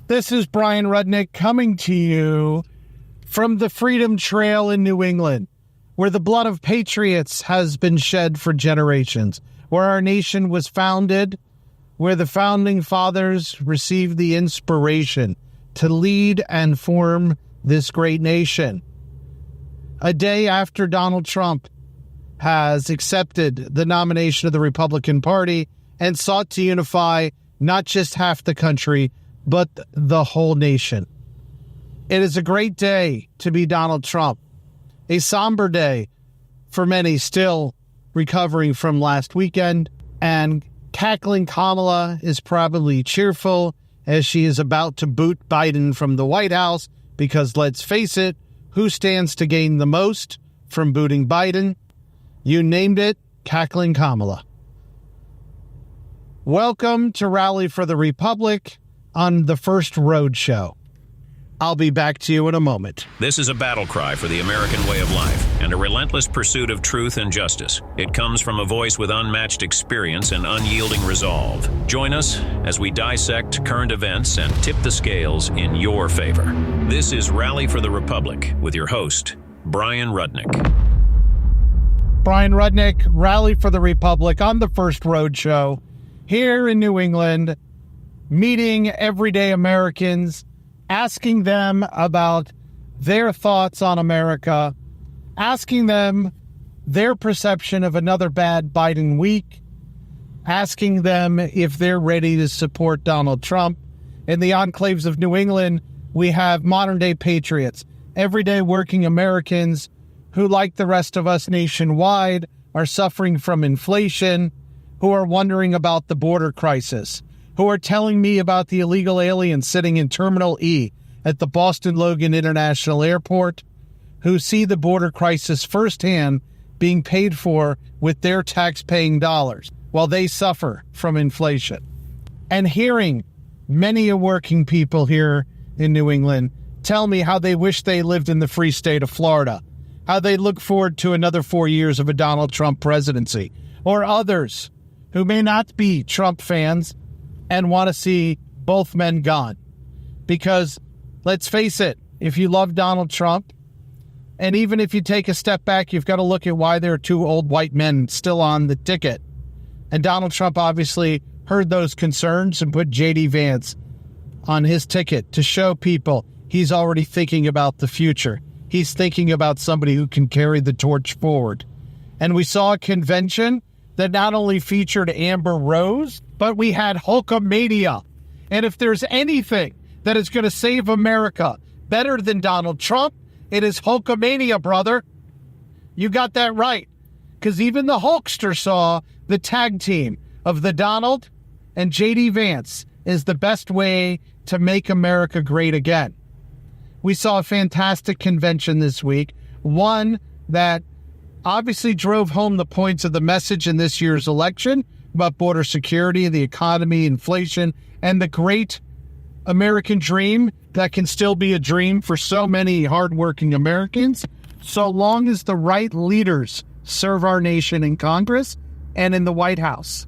This is Bryan Rudnick coming to you from the Freedom Trail in New England, where the blood of patriots has been shed for generations, where our nation was founded, where the founding fathers received the inspiration to lead and form this great nation. A day after Donald Trump has accepted the nomination of the Republican Party and sought to unify not just half the country, but the whole nation. It is a great day to be Donald Trump. A somber day for many still recovering from last weekend. And cackling Kamala is probably cheerful as she is about to boot Biden from the White House because, let's face it, who stands to gain the most from booting Biden? You named it, cackling Kamala. Welcome to Rally for the Republic on the First Roadshow. I'll be back to you in a moment. This is a battle cry for the American way of life and a relentless pursuit of truth and justice. It comes from a voice with unmatched experience and unyielding resolve. Join us as we dissect current events and tip the scales in your favor. This is Rally for the Republic with your host, Bryan Rudnick. Bryan Rudnick, Rally for the Republic on the First Roadshow here in New England, meeting everyday Americans, asking them about their thoughts on America, asking them their perception of another bad Biden week, asking them if they're ready to support Donald Trump. In the enclaves of New England, we have modern-day patriots, everyday working Americans who, like the rest of us nationwide, are suffering from inflation, who are wondering about the border crisis, who are telling me about the illegal aliens sitting in Terminal E at the Boston Logan International Airport, who see the border crisis firsthand being paid for with their tax-paying dollars while they suffer from inflation. And hearing many working people here in New England tell me how they wish they lived in the free state of Florida, how they look forward to another 4 years of a Donald Trump presidency, or others who may not be Trump fans and want to see both men gone. Because, let's face it, if you love Donald Trump, and even if you take a step back, you've got to look at why there are two old white men still on the ticket. And Donald Trump obviously heard those concerns and put J.D. Vance on his ticket to show people he's already thinking about the future. He's thinking about somebody who can carry the torch forward. And we saw a convention that not only featured Amber Rose, but we had Hulkamania. And if there's anything that is going to save America better than Donald Trump, it is Hulkamania, brother. You got that right. Because even the Hulkster saw the tag team of the Donald and J.D. Vance is the best way to make America great again. We saw a fantastic convention this week, one that obviously drove home the points of the message in this year's election about border security, the economy, inflation, and the great American dream that can still be a dream for so many hardworking Americans, so long as the right leaders serve our nation in Congress and in the White House.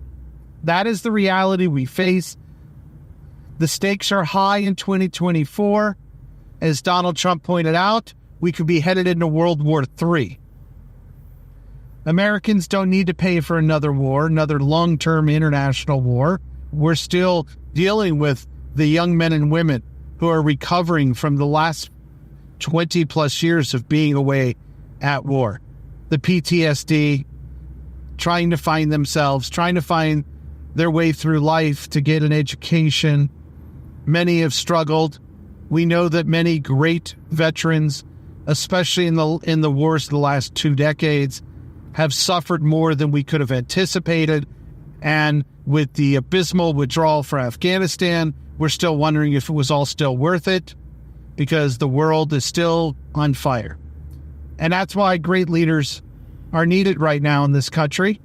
That is the reality we face. The stakes are high in 2024. As Donald Trump pointed out, we could be headed into World War III. Americans don't need to pay for another war, another long-term international war. We're still dealing with the young men and women who are recovering from the last 20 plus years of being away at war. The PTSD, trying to find themselves, trying to find their way through life to get an education. Many have struggled. We know that many great veterans, especially in the wars of the last 2 decades, have suffered more than we could have anticipated. And with the abysmal withdrawal from Afghanistan, we're still wondering if it was all still worth it, because the world is still on fire. And that's why great leaders are needed right now in this country.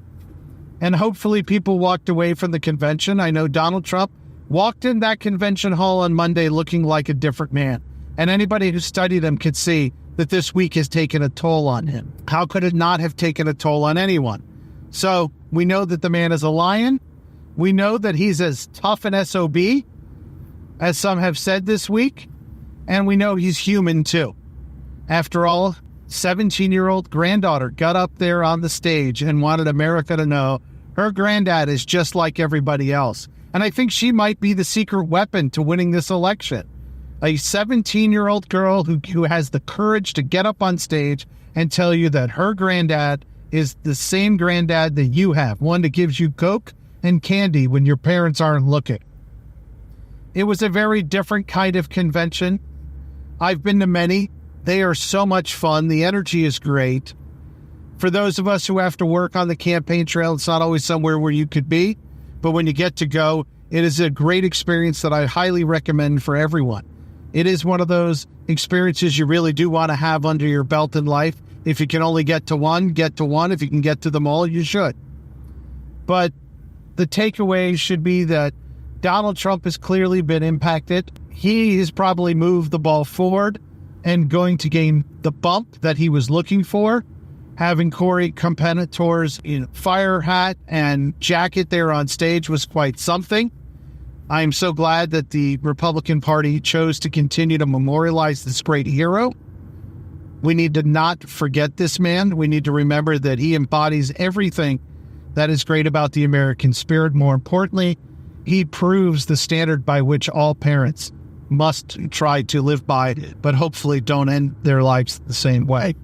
And hopefully people walked away from the convention. I know Donald Trump walked in that convention hall on Monday looking like a different man. And anybody who studied him could see that this week has taken a toll on him. How could it not have taken a toll on anyone? So we know that the man is a lion. We know that he's as tough an SOB as some have said this week, and we know he's human too. After all, 17-year-old granddaughter got up there on the stage and wanted America to know her granddad is just like everybody else. And I think she might be the secret weapon to winning this election. A 17-year-old girl who has the courage to get up on stage and tell you that her granddad is the same granddad that you have, one that gives you Coke and candy when your parents aren't looking. It was a very different kind of convention. I've been to many. They are so much fun. The energy is great. For those of us who have to work on the campaign trail, it's not always somewhere where you could be, but when you get to go, it is a great experience that I highly recommend for everyone. It is one of those experiences you really do want to have under your belt in life. If you can only get to one, get to one. If you can get to them all, you should. But the takeaway should be that Donald Trump has clearly been impacted. He has probably moved the ball forward and going to gain the bump that he was looking for. Having Corey Compenitor's fire hat and jacket there on stage was quite something. I am so glad that the Republican Party chose to continue to memorialize this great hero. We need to not forget this man. We need to remember that he embodies everything that is great about the American spirit. More importantly, he proves the standard by which all parents must try to live by, but hopefully don't end their lives the same way.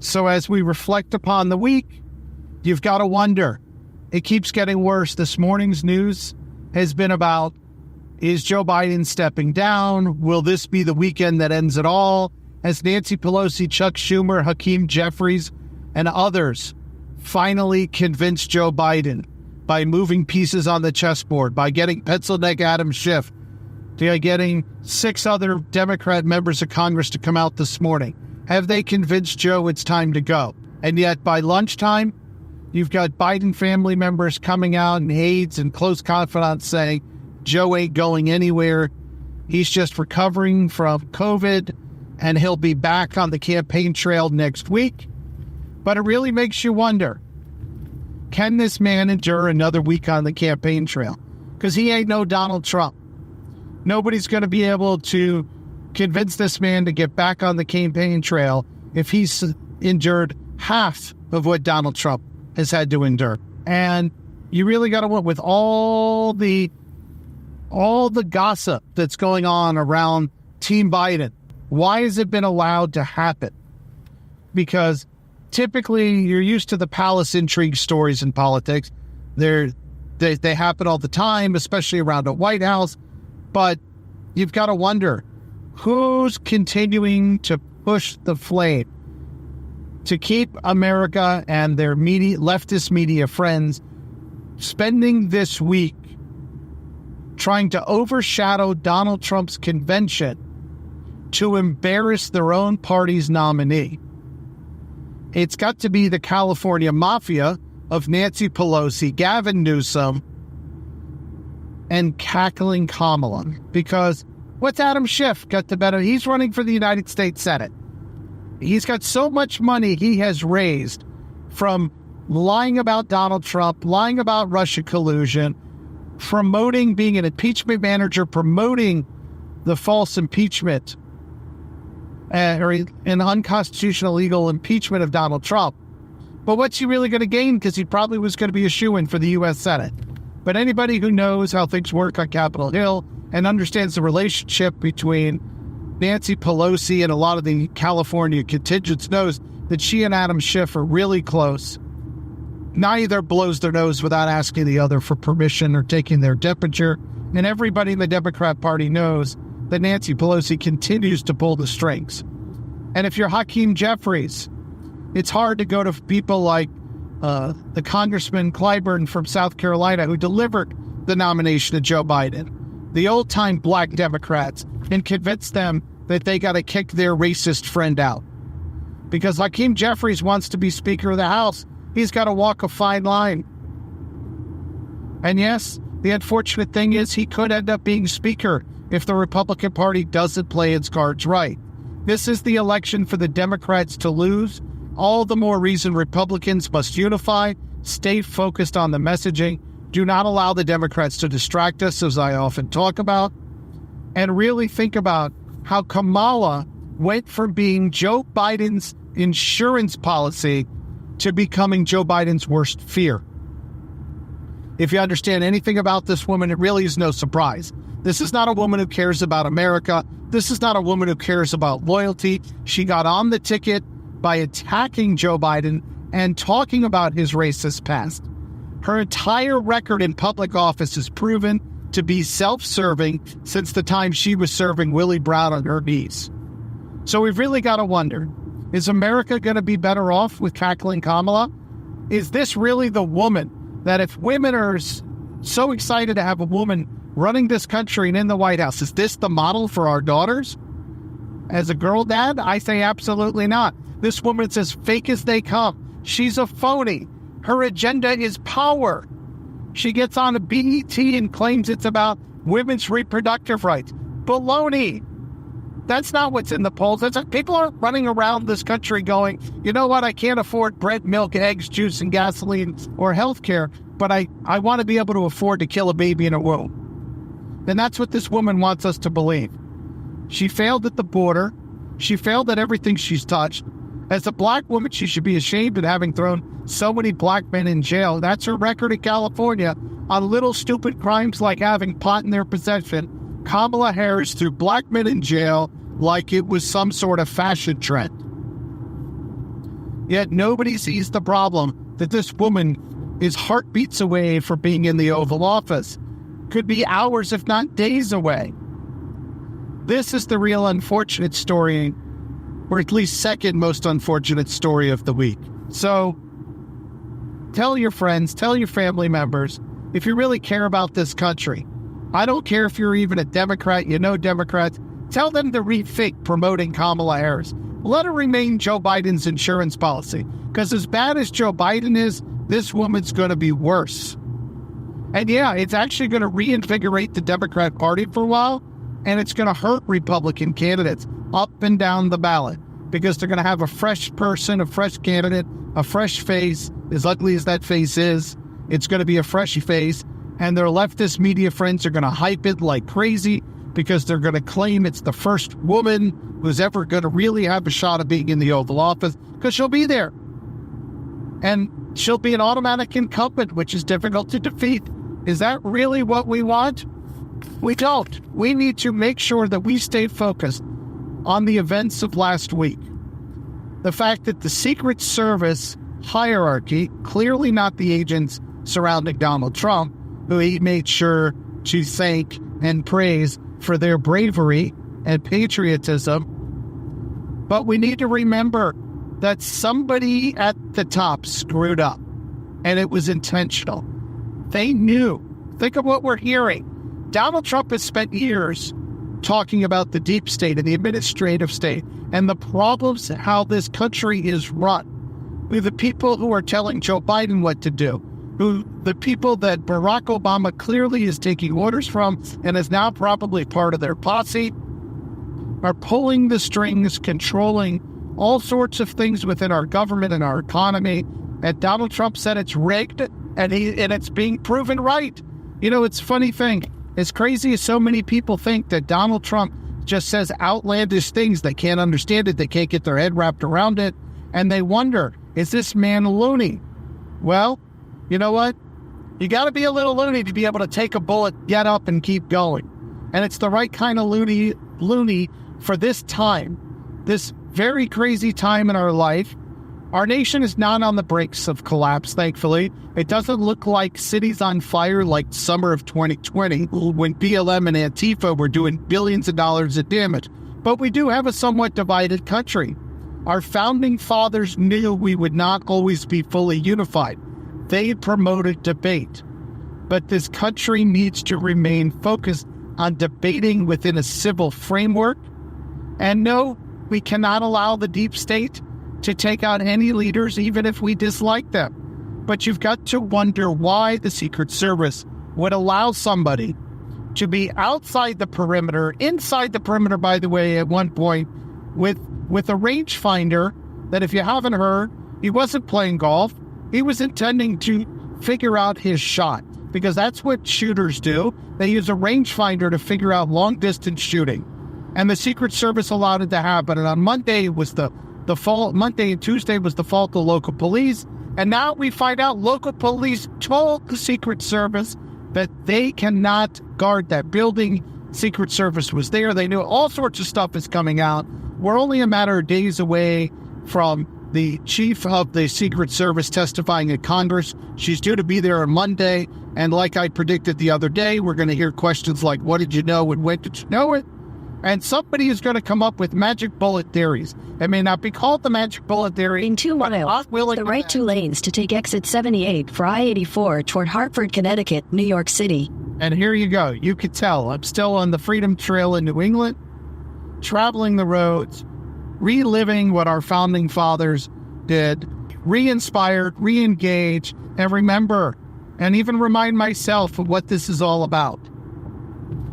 So as we reflect upon the week, you've got to wonder. It keeps getting worse. This morning's news has been about, is Joe Biden stepping down? Will this be the weekend that ends it all? As Nancy Pelosi, Chuck Schumer, Hakeem Jeffries, and others finally convinced Joe Biden by moving pieces on the chessboard, by getting pencil neck Adam Schiff, by getting 6 other Democrat members of Congress to come out this morning. Have they convinced Joe it's time to go? And yet by lunchtime, you've got Biden family members coming out and aides and close confidants saying, Joe ain't going anywhere. He's just recovering from COVID and he'll be back on the campaign trail next week. But it really makes you wonder, can this man endure another week on the campaign trail? Because he ain't no Donald Trump. Nobody's going to be able to convince this man to get back on the campaign trail if he's endured half of what Donald Trump has had to endure. And you really got to look with all the gossip that's going on around Team Biden. Why has it been allowed to happen? Because typically you're used to the palace intrigue stories in politics. They happen all the time, especially around the White House. But you've got to wonder, who's continuing to push the flame to keep America and their leftist media friends spending this week trying to overshadow Donald Trump's convention to embarrass their own party's nominee? It's got to be the California mafia of Nancy Pelosi, Gavin Newsom, and cackling Kamala. Because what's Adam Schiff got to better? He's running for the United States Senate. He's got so much money he has raised from lying about Donald Trump, lying about Russia collusion, promoting being an impeachment manager, promoting the false impeachment or an unconstitutional legal impeachment of Donald Trump. But what's he really going to gain? Because he probably was going to be a shoo-in for the U.S. Senate. But anybody who knows how things work on Capitol Hill and understands the relationship between Nancy Pelosi and a lot of the California contingents knows that she and Adam Schiff are really close. Neither blows their nose without asking the other for permission or taking their temperature. And everybody in the Democrat Party knows that Nancy Pelosi continues to pull the strings. And if you're Hakeem Jeffries, it's hard to go to people like the Congressman Clyburn from South Carolina, who delivered the nomination of Joe Biden, the old-time black Democrats, and convince them that they got to kick their racist friend out. Because Hakeem Jeffries wants to be Speaker of the House. He's got to walk a fine line. And yes, the unfortunate thing is he could end up being Speaker if the Republican Party doesn't play its cards right. This is the election for the Democrats to lose. All the more reason Republicans must unify, stay focused on the messaging, Do not allow the Democrats to distract us, as I often talk about, and really think about how Kamala went from being Joe Biden's insurance policy to becoming Joe Biden's worst fear. If you understand anything about this woman, it really is no surprise. This is not a woman who cares about America. This is not a woman who cares about loyalty. She got on the ticket by attacking Joe Biden and talking about his racist past. Her entire record in public office is proven to be self-serving since the time she was serving Willie Brown on her knees. So we've really got to wonder, is America going to be better off with cackling Kamala? Is this really the woman that, if women are so excited to have a woman running this country and in the White House, is this the model for our daughters? As a girl dad, I say absolutely not. This woman's as fake as they come. She's a phony. Her agenda is power. She gets on a BET and claims it's about women's reproductive rights. Baloney. That's not what's in the polls. People aren't running around this country going, you know what, I can't afford bread, milk, eggs, juice, and gasoline or health care, but I want to be able to afford to kill a baby in a womb. And that's what this woman wants us to believe. She failed at the border. She failed at everything she's touched. As a black woman, she should be ashamed of having thrown so many black men in jail. That's her record in California on little stupid crimes like having pot in their possession. Kamala Harris threw black men in jail like it was some sort of fashion trend. Yet nobody sees the problem that this woman is heartbeats away from being in the Oval Office. Could be hours, if not days away. This is the real unfortunate story, or at least second most unfortunate story of the week. So tell your friends, tell your family members, if you really care about this country. I don't care if you're even a Democrat, you know Democrats, tell them to rethink promoting Kamala Harris. Let her remain Joe Biden's insurance policy, because as bad as Joe Biden is, this woman's going to be worse. And yeah, it's actually going to reinvigorate the Democrat Party for a while, and it's going to hurt Republican candidates up and down the ballot, because they're going to have a fresh person, a fresh candidate, a fresh face. As ugly as that face is, it's going to be a fresh face, and their leftist media friends are going to hype it like crazy because they're going to claim it's the first woman who's ever going to really have a shot of being in the Oval Office, because she'll be there. And she'll be an automatic incumbent, which is difficult to defeat. Is that really what we want? We don't. We need to make sure that we stay focused on the events of last week. The fact that the Secret Service hierarchy, clearly not the agents surrounding Donald Trump, who he made sure to thank and praise for their bravery and patriotism. But we need to remember that somebody at the top screwed up, and it was intentional. They knew. Think of what we're hearing. Donald Trump has spent years talking about the deep state and the administrative state and the problems, how this country is run. The people who are telling Joe Biden what to do, the people that Barack Obama clearly is taking orders from and is now probably part of their posse, are pulling the strings, controlling all sorts of things within our government and our economy. And Donald Trump said it's rigged, and it's being proven right. You know, it's a funny thing. As crazy as so many people think that Donald Trump just says outlandish things, they can't understand it, they can't get their head wrapped around it, and they wonder, is this man loony? Well, you know what? You got to be a little loony to be able to take a bullet, get up, and keep going. And it's the right kind of loony for this time, this very crazy time in our life. Our nation is not on the brakes of collapse, thankfully. It doesn't look like cities on fire like summer of 2020 when BLM and Antifa were doing billions of dollars of damage. But we do have a somewhat divided country. Our founding fathers knew we would not always be fully unified. They promoted debate. But this country needs to remain focused on debating within a civil framework. And no, we cannot allow the deep state to take out any leaders, even if we dislike them. But you've got to wonder why the Secret Service would allow somebody to be outside the perimeter, inside the perimeter, by the way, at one point, with a rangefinder that, if you haven't heard, he wasn't playing golf. He was intending to figure out his shot. because that's what shooters do. They use a rangefinder to figure out long-distance shooting. And the Secret Service allowed it to happen. And on Monday was the fault. Monday and Tuesday was the fault of local police. And now we find out local police told the Secret Service that they cannot guard that building. Secret Service was there. They knew all sorts of stuff is coming out. We're only a matter of days away from the chief of the Secret Service testifying at Congress. She's due to be there on Monday. And like I predicted the other day, we're going to hear questions like, what did you know and when did you know it? And somebody is going to come up with magic bullet theories. It may not be called the magic bullet theory. In 2 miles, the right 2 lanes to take exit 78 for I-84 toward Hartford, Connecticut, New York City. And here you go. You could tell I'm still on the Freedom Trail in New England, traveling the roads, reliving what our founding fathers did, re-inspired, re-engaged, and remember, and even remind myself of what this is all about.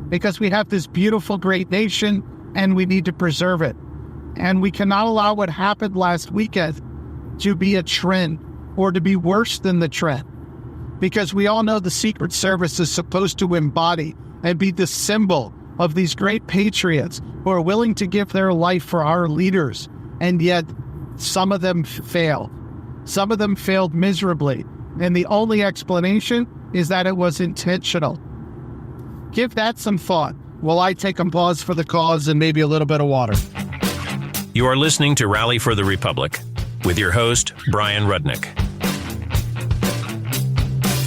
Because we have this beautiful, great nation, and we need to preserve it. And we cannot allow what happened last weekend to be a trend or to be worse than the trend. Because we all know the Secret Service is supposed to embody and be the symbol of these great patriots who are willing to give their life for our leaders. And yet, some of them fail. Some of them failed miserably. And the only explanation is that it was intentional. Give that some thought while I take a pause for the cause and maybe a little bit of water. You are listening to Rally for the Republic with your host, Bryan Rudnick.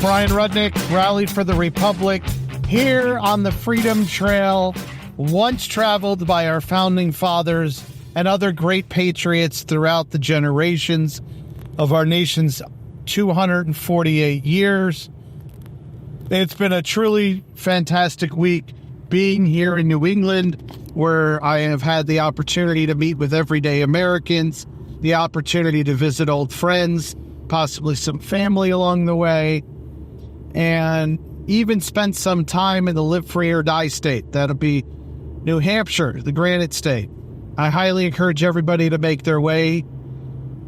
Bryan Rudnick, Rally for the Republic, here on the Freedom Trail, once traveled by our founding fathers and other great patriots throughout the generations of our nation's 248 years. It's been a truly fantastic week being here in New England, where I have had the opportunity to meet with everyday Americans, the opportunity to visit old friends, possibly some family along the way, and even spent some time in the live free or die state. That'll be New Hampshire, the Granite State. I highly encourage everybody to make their way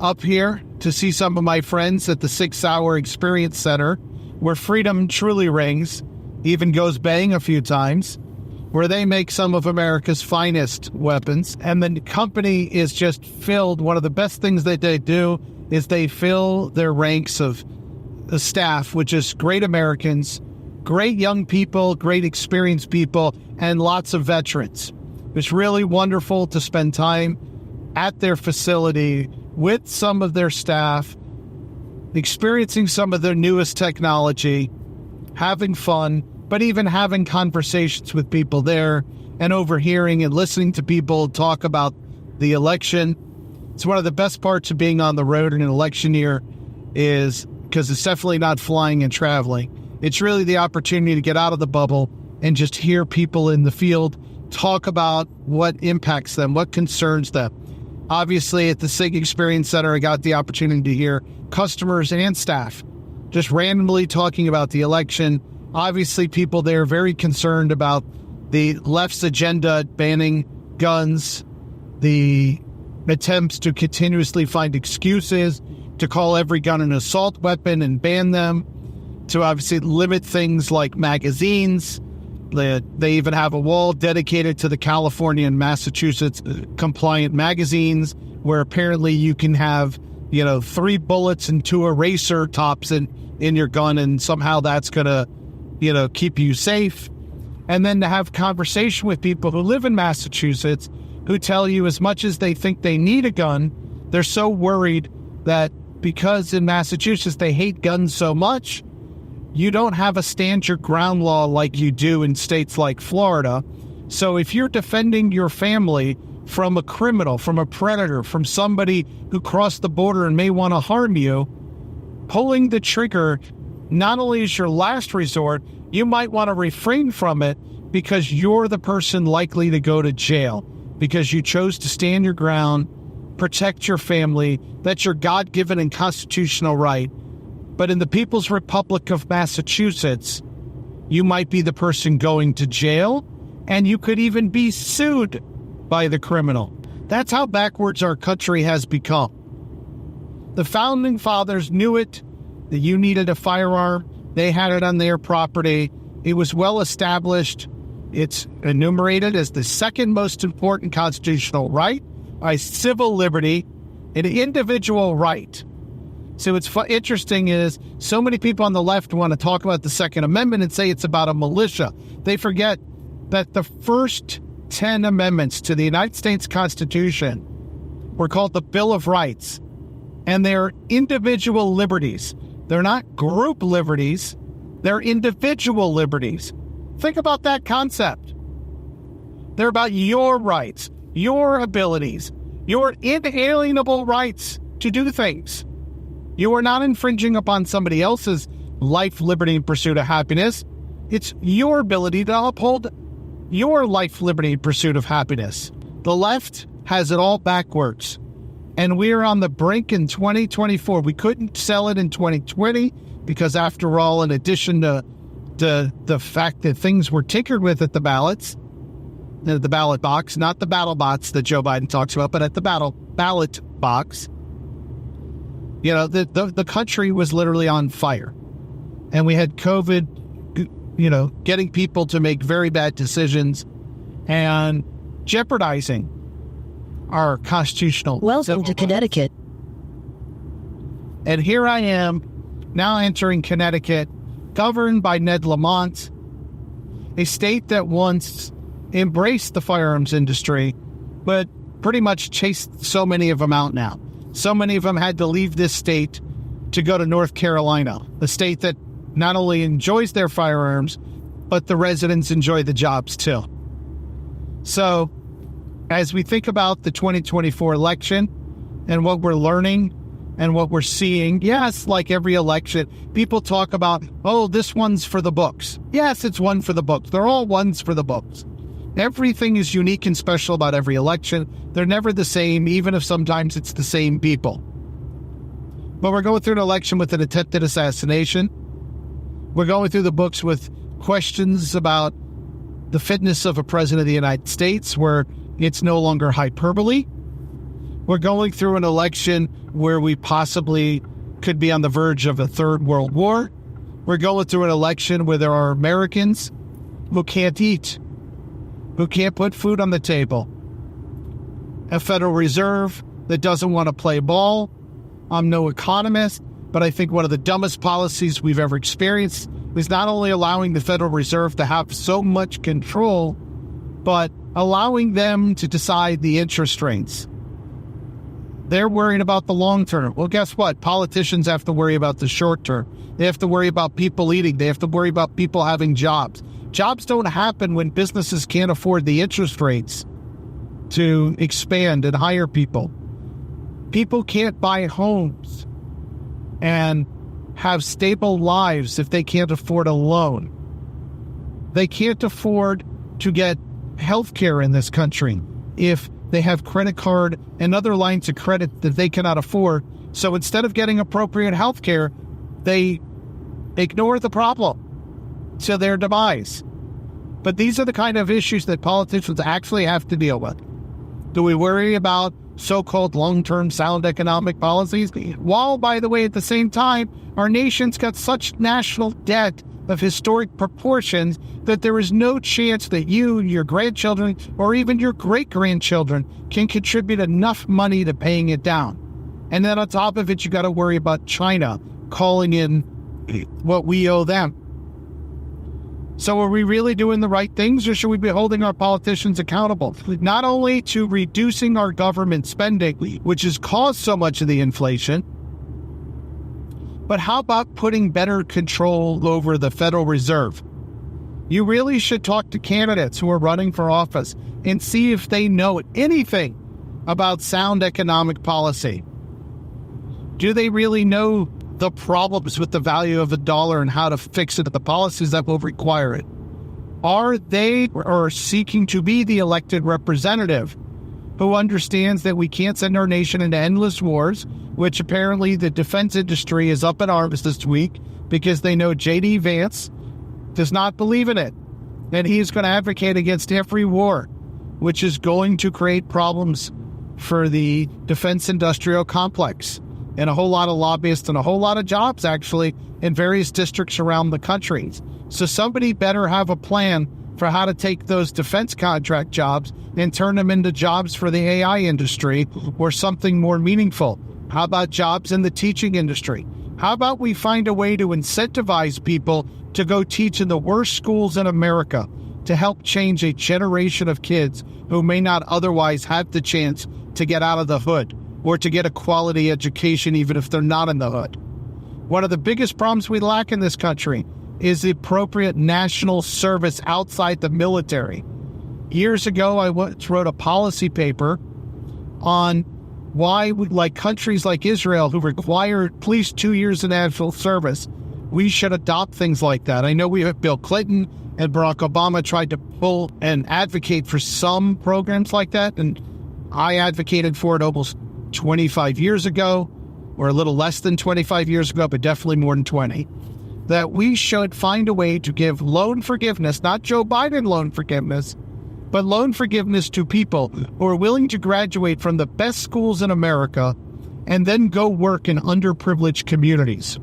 up here to see some of my friends at the 6 Hour Experience Center, where freedom truly rings, even goes bang a few times, where they make some of America's finest weapons. And the company is just filled. One of the best things that they do is they fill their ranks of the staff, which is great Americans, great young people, great experienced people, and lots of veterans. It's really wonderful to spend time at their facility with some of their staff, experiencing some of their newest technology, having fun, but even having conversations with people there and overhearing and listening to people talk about the election. It's one of the best parts of being on the road in an election year, is because it's definitely not flying and traveling. It's really the opportunity to get out of the bubble and just hear people in the field talk about what impacts them, what concerns them. Obviously, at the SIG Experience Center, I got the opportunity to hear customers and staff just randomly talking about the election. Obviously, people there very concerned about the left's agenda banning guns, the attempts to continuously find excuses to call every gun an assault weapon and ban them, to obviously limit things like magazines. They even have a wall dedicated to the California and Massachusetts compliant magazines, where apparently you can have, 3 bullets and 2 eraser tops in your gun, and somehow that's going to, keep you safe. And then to have conversation with people who live in Massachusetts who tell you as much as they think they need a gun, they're so worried that because in Massachusetts they hate guns so much, you don't have a stand your ground law like you do in states like Florida. So if you're defending your family from a criminal, from a predator, from somebody who crossed the border and may want to harm you, pulling the trigger not only is your last resort, you might want to refrain from it because you're the person likely to go to jail because you chose to stand your ground, protect your family. That's your God-given and constitutional right. But in the People's Republic of Massachusetts, you might be the person going to jail, and you could even be sued by the criminal. That's how backwards our country has become. The founding fathers knew it, that you needed a firearm They had it on their property. It was well established. It's enumerated as the second most important constitutional right, a civil liberty, an individual right. So what's interesting is so many people on the left want to talk about the Second Amendment and say it's about a militia. They forget that the first 10 amendments to the United States Constitution were called the Bill of Rights, and they're individual liberties. They're not group liberties. They're individual liberties. Think about that concept. They're about your rights, your abilities, your inalienable rights to do things. You are not infringing upon somebody else's life, liberty, and pursuit of happiness. It's your ability to uphold your life, liberty, and pursuit of happiness. The left has it all backwards. And we're on the brink in 2024. We couldn't sell it in 2020 because, after all, in addition to the fact that things were tinkered with at the ballot box, not the battle bots that Joe Biden talks about, but at the ballot box, you know, the country was literally on fire. And we had COVID, you know, getting people to make very bad decisions and jeopardizing our constitutional. Welcome to Connecticut. And here I am, now entering Connecticut, governed by Ned Lamont, a state that once embraced the firearms industry, but pretty much chased so many of them out now. So many of them had to leave this state to go to North Carolina, a state that not only enjoys their firearms, but the residents enjoy the jobs too. So, as we think about the 2024 election and what we're learning and what we're seeing, yes, like every election, people talk about, oh, this one's for the books. Yes, it's one for the books. They're all ones for the books. Everything is unique and special about every election. They're never the same, even if sometimes it's the same people. But we're going through an election with an attempted assassination. We're going through the books with questions about the fitness of a president of the United States, where it's no longer hyperbole. We're going through an election where we possibly could be on the verge of a third world war. We're going through an election where there are Americans who can't eat, who can't put food on the table. A Federal Reserve that doesn't want to play ball. I'm no economist, but I think one of the dumbest policies we've ever experienced is not only allowing the Federal Reserve to have so much control, but allowing them to decide the interest rates. They're worried about the long term. Well, guess what? Politicians have to worry about the short term. They have to worry about people eating. They have to worry about people having jobs. Jobs don't happen when businesses can't afford the interest rates to expand and hire people. People can't buy homes and have stable lives if they can't afford a loan. They can't afford to get health care in this country if they have credit card and other lines of credit that they cannot afford. So instead of getting appropriate health care, they ignore the problem to their demise. But these are the kind of issues that politicians actually have to deal with. Do we worry about so-called long-term sound economic policies? While, by the way, at the same time, our nation's got such national debt of historic proportions that there is no chance that you, your grandchildren, or even your great-grandchildren can contribute enough money to paying it down. And then on top of it, you got to worry about China calling in what we owe them. So are we really doing the right things, or should we be holding our politicians accountable? Not only to reducing our government spending, which has caused so much of the inflation, but how about putting better control over the Federal Reserve? You really should talk to candidates who are running for office and see if they know anything about sound economic policy. Do they really know the problems with the value of the dollar and how to fix it, the policies that will require it? Are they or seeking to be the elected representative who understands that we can't send our nation into endless wars, which apparently the defense industry is up in arms this week because they know J.D. Vance does not believe in it. And he is going to advocate against every war, which is going to create problems for the defense industrial complex. and a whole lot of lobbyists and a whole lot of jobs, actually, in various districts around the country. So somebody better have a plan for how to take those defense contract jobs and turn them into jobs for the AI industry or something more meaningful. How about jobs in the teaching industry? How about we find a way to incentivize people to go teach in the worst schools in America to help change a generation of kids who may not otherwise have the chance to get out of the hood or to get a quality education even if they're not in the hood. One of the biggest problems we lack in this country is the appropriate national service outside the military. Years ago, I wrote a policy paper on why, like countries like Israel, who require at least 2 years of national service, we should adopt things like that. I know we have Bill Clinton and Barack Obama tried to pull and advocate for some programs like that, and I advocated for it almost 25 years ago, or a little less than 25 years ago, but definitely more than 20, that we should find a way to give loan forgiveness, not Joe Biden loan forgiveness, but loan forgiveness to people who are willing to graduate from the best schools in America and then go work in underprivileged communities.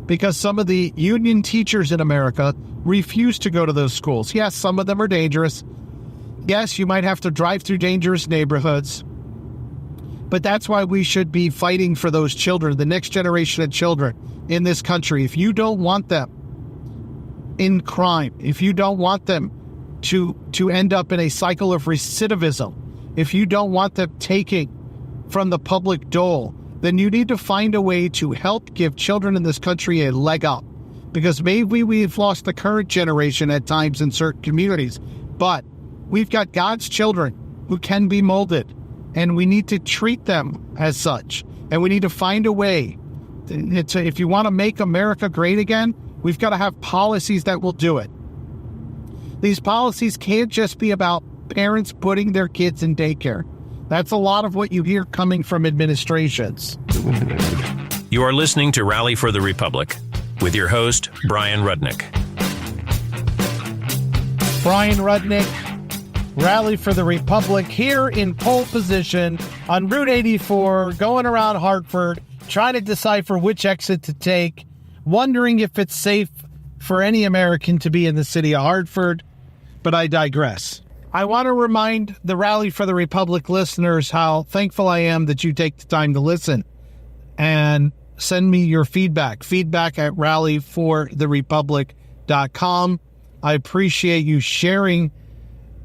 Because some of the union teachers in America refuse to go to those schools. Yes, some of them are dangerous. Yes, you might have to drive through dangerous neighborhoods. But that's why we should be fighting for those children, the next generation of children in this country. If you don't want them in crime, if you don't want them to end up in a cycle of recidivism, if you don't want them taking from the public dole, then you need to find a way to help give children in this country a leg up. Because maybe we've lost the current generation at times in certain communities, but we've got God's children who can be molded, and we need to treat them as such. And we need to find a way. If you want to make America great again, we've got to have policies that will do it. These policies can't just be about parents putting their kids in daycare. That's a lot of what you hear coming from administrations. You are listening to Rally for the Republic with your host, Bryan Rudnick. Bryan Rudnick, Rally for the Republic, here in pole position on Route 84, going around Hartford, trying to decipher which exit to take, wondering if it's safe for any American to be in the city of Hartford, but I digress. I want to remind the Rally for the Republic listeners how thankful I am that you take the time to listen and send me your feedback at rallyfortherepublic.com. I appreciate you sharing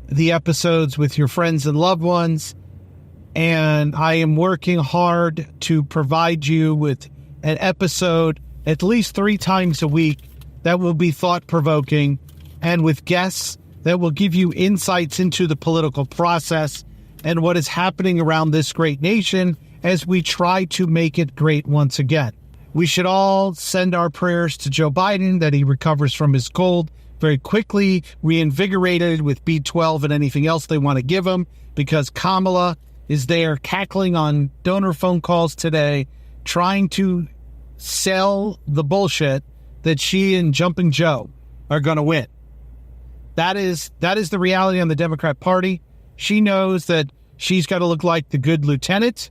the episodes with your friends and loved ones, and I am working hard to provide you with an episode at least 3 times a week that will be thought-provoking and with guests that will give you insights into the political process and what is happening around this great nation as we try to make it great once again. We should all send our prayers to Joe Biden that he recovers from his cold very quickly, reinvigorated with B12 and anything else they want to give him, because Kamala is there cackling on donor phone calls today, trying to sell the bullshit that she and Jumping Joe are going to win. That is the reality on the Democrat Party. She knows that she's got to look like the good lieutenant,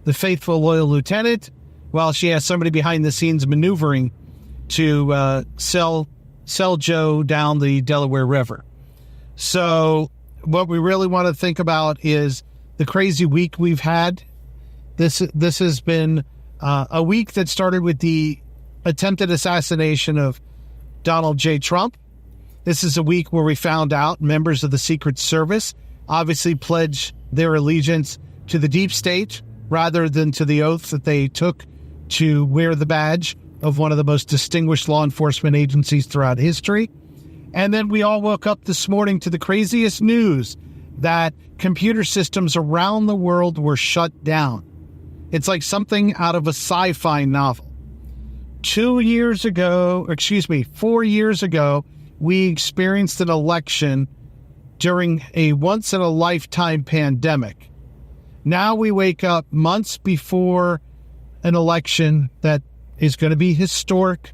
the faithful, loyal lieutenant, while she has somebody behind the scenes maneuvering to sell Joe down the Delaware River. So what we really want to think about is the crazy week we've had. This has been a week that started with the attempted assassination of Donald J. Trump. This is a week where we found out members of the Secret Service obviously pledged their allegiance to the deep state rather than to the oath that they took to wear the badge of one of the most distinguished law enforcement agencies throughout history. And then we all woke up this morning to the craziest news that computer systems around the world were shut down. It's like something out of a sci-fi novel. 4 years ago, we experienced an election during a once-in-a-lifetime pandemic. Now we wake up months before an election that is going to be historic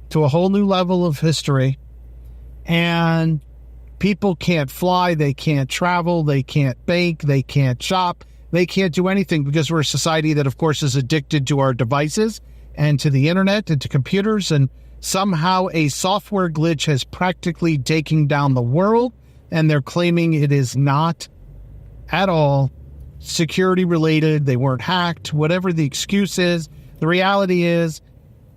to a whole new level of history, and people can't fly, they can't travel, they can't bank, they can't shop, They can't do anything because we're a society that, of course, is addicted to our devices and to the internet and to computers. And somehow a software glitch has practically taken down the world. And they're claiming it is not at all security related. They weren't hacked, whatever the excuse is. The reality is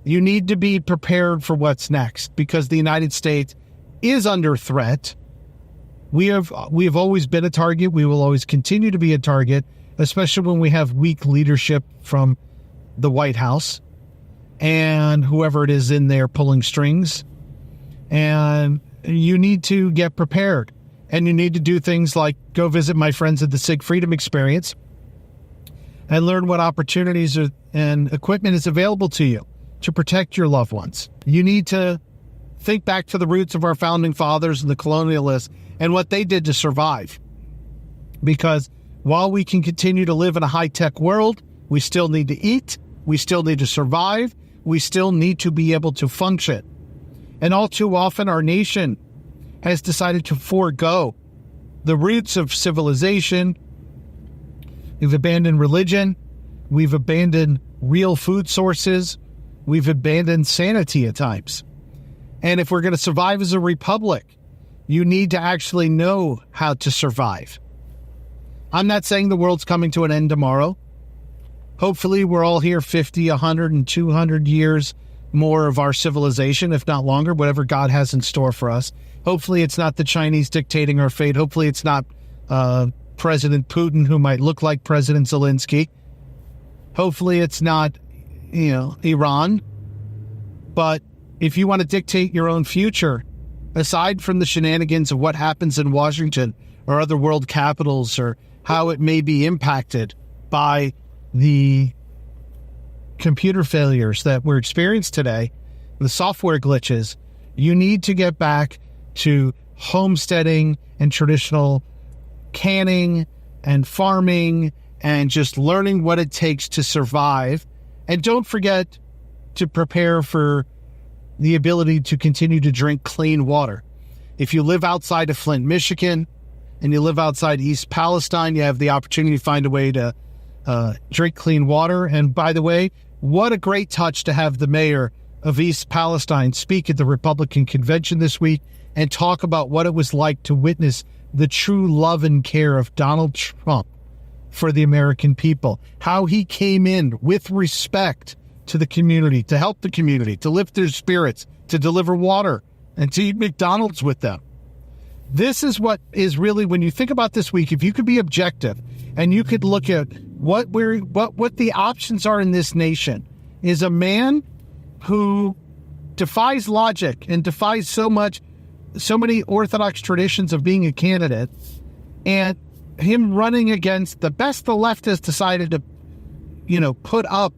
you need to be prepared for what's next because the United States is under threat. We have always been a target. We will always continue to be a target, especially when we have weak leadership from the White House and whoever it is in there pulling strings. And you need to get prepared. And you need to do things like go visit my friends at the SIG Freedom Experience and learn what opportunities and equipment is available to you to protect your loved ones. You need to think back to the roots of our founding fathers and the colonialists and what they did to survive. Because while we can continue to live in a high-tech world, we still need to eat, we still need to survive, we still need to be able to function. And all too often, our nation has decided to forego the roots of civilization. We've abandoned religion. We've abandoned real food sources. We've abandoned sanity at times. And if we're going to survive as a republic, you need to actually know how to survive. I'm not saying the world's coming to an end tomorrow. Hopefully, we're all here 50, 100, and 200 years more of our civilization, if not longer, whatever God has in store for us. Hopefully, it's not the Chinese dictating our fate. Hopefully, it's not President Putin, who might look like President Zelensky. Hopefully, it's not, Iran. But if you want to dictate your own future, aside from the shenanigans of what happens in Washington or other world capitals or how it may be impacted by the computer failures that we're experiencing today, the software glitches, you need to get back to homesteading and traditional canning and farming and just learning what it takes to survive. And don't forget to prepare for the ability to continue to drink clean water. If you live outside of Flint, Michigan, and you live outside East Palestine, you have the opportunity to find a way to drink clean water. And by the way, what a great touch to have the mayor of East Palestine speak at the Republican convention this week and talk about what it was like to witness the true love and care of Donald Trump for the American people. How he came in with respect to the community, to help the community, to lift their spirits, to deliver water, and to eat McDonald's with them. This is what is really, when you think about this week, if you could be objective and you could look at what the options are in this nation, is a man who defies logic and defies so many orthodox traditions of being a candidate, and him running against the best the left has decided to, put up.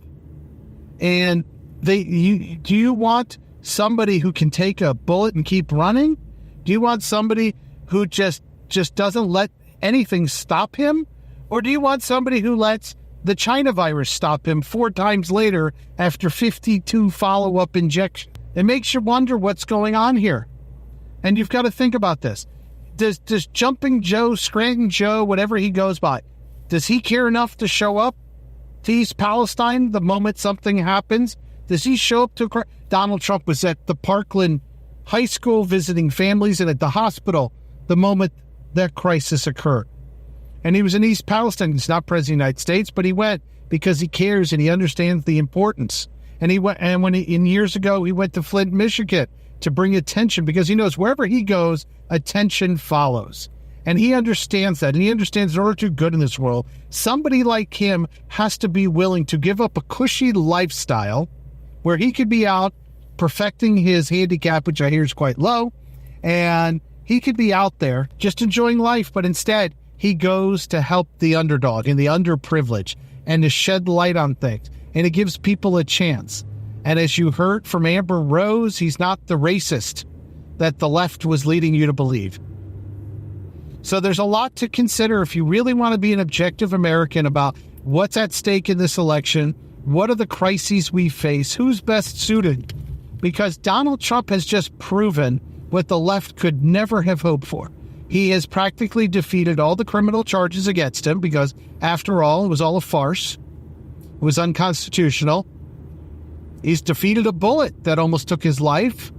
And do you want somebody who can take a bullet and keep running? Do you want somebody who just doesn't let anything stop him? Or do you want somebody who lets the China virus stop him 4 times later after 52 follow-up injections? It makes you wonder what's going on here. And you've got to think about this. Does Jumping Joe, Scranton Joe, whatever he goes by, does he care enough to show up to East Palestine the moment something happens? Does he show up to... Donald Trump was at the Parkland High School visiting families and at the hospital the moment that crisis occurred. And he was in East Palestine. He's not president of the United States, but he went because he cares and he understands the importance. And he went, and years ago, he went to Flint, Michigan to bring attention because he knows wherever he goes, attention follows. And he understands that. And he understands in order to do good in this world, somebody like him has to be willing to give up a cushy lifestyle where he could be out perfecting his handicap, which I hear is quite low, and he could be out there just enjoying life, but instead he goes to help the underdog and the underprivileged and to shed light on things, and it gives people a chance. And as you heard from Amber Rose, he's not the racist that the left was leading you to believe. So there's a lot to consider if you really want to be an objective American about what's at stake in this election, what are the crises we face, who's best suited, because Donald Trump has just proven what the left could never have hoped for. He has practically defeated all the criminal charges against him because, after all, it was all a farce. It was unconstitutional. He's defeated a bullet that almost took his life.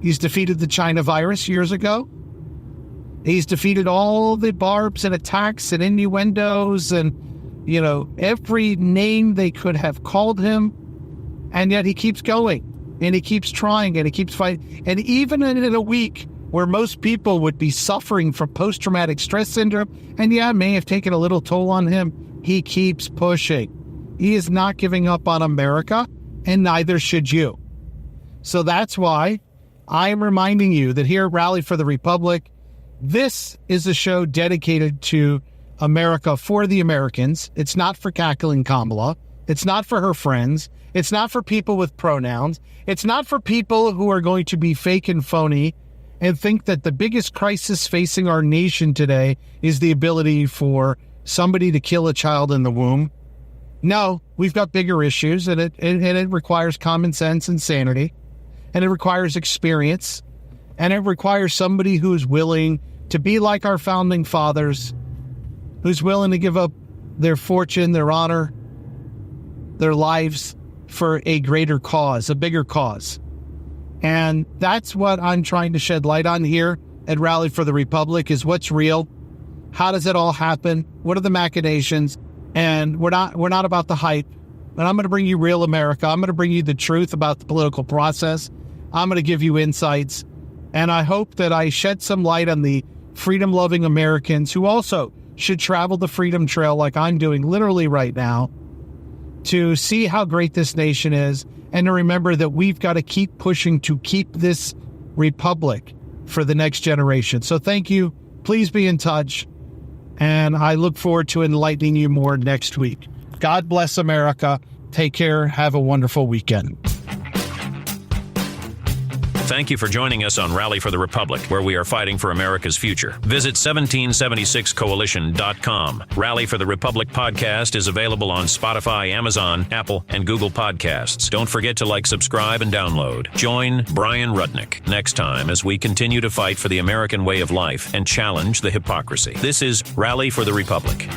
He's defeated the China virus years ago. He's defeated all the barbs and attacks and innuendos and, every name they could have called him. And yet he keeps going, and he keeps trying, and he keeps fighting. And even in a week where most people would be suffering from post-traumatic stress syndrome, and it may have taken a little toll on him, he keeps pushing. He is not giving up on America, and neither should you. So that's why I am reminding you that here at Rally for the Republic, this is a show dedicated to America for the Americans. It's not for cackling Kamala. It's not for her friends. It's not for people with pronouns. It's not for people who are going to be fake and phony and think that the biggest crisis facing our nation today is the ability for somebody to kill a child in the womb. No, we've got bigger issues, and it requires common sense and sanity, and it requires experience, and it requires somebody who's willing to be like our founding fathers, who's willing to give up their fortune, their honor, their lives for a greater cause, a bigger cause. And that's what I'm trying to shed light on here at Rally for the Republic, is what's real. How does it all happen? What are the machinations? And we're not about the hype. But I'm going to bring you real America. I'm going to bring you the truth about the political process. I'm going to give you insights. And I hope that I shed some light on the freedom-loving Americans who also should travel the freedom trail like I'm doing literally right now, to see how great this nation is, and to remember that we've got to keep pushing to keep this republic for the next generation. So thank you. Please be in touch. And I look forward to enlightening you more next week. God bless America. Take care. Have a wonderful weekend. Thank you for joining us on Rally for the Republic, where we are fighting for America's future. Visit 1776coalition.com. Rally for the Republic podcast is available on Spotify, Amazon, Apple, and Google Podcasts. Don't forget to like, subscribe, and download. Join Bryan Rudnick next time as we continue to fight for the American way of life and challenge the hypocrisy. This is Rally for the Republic.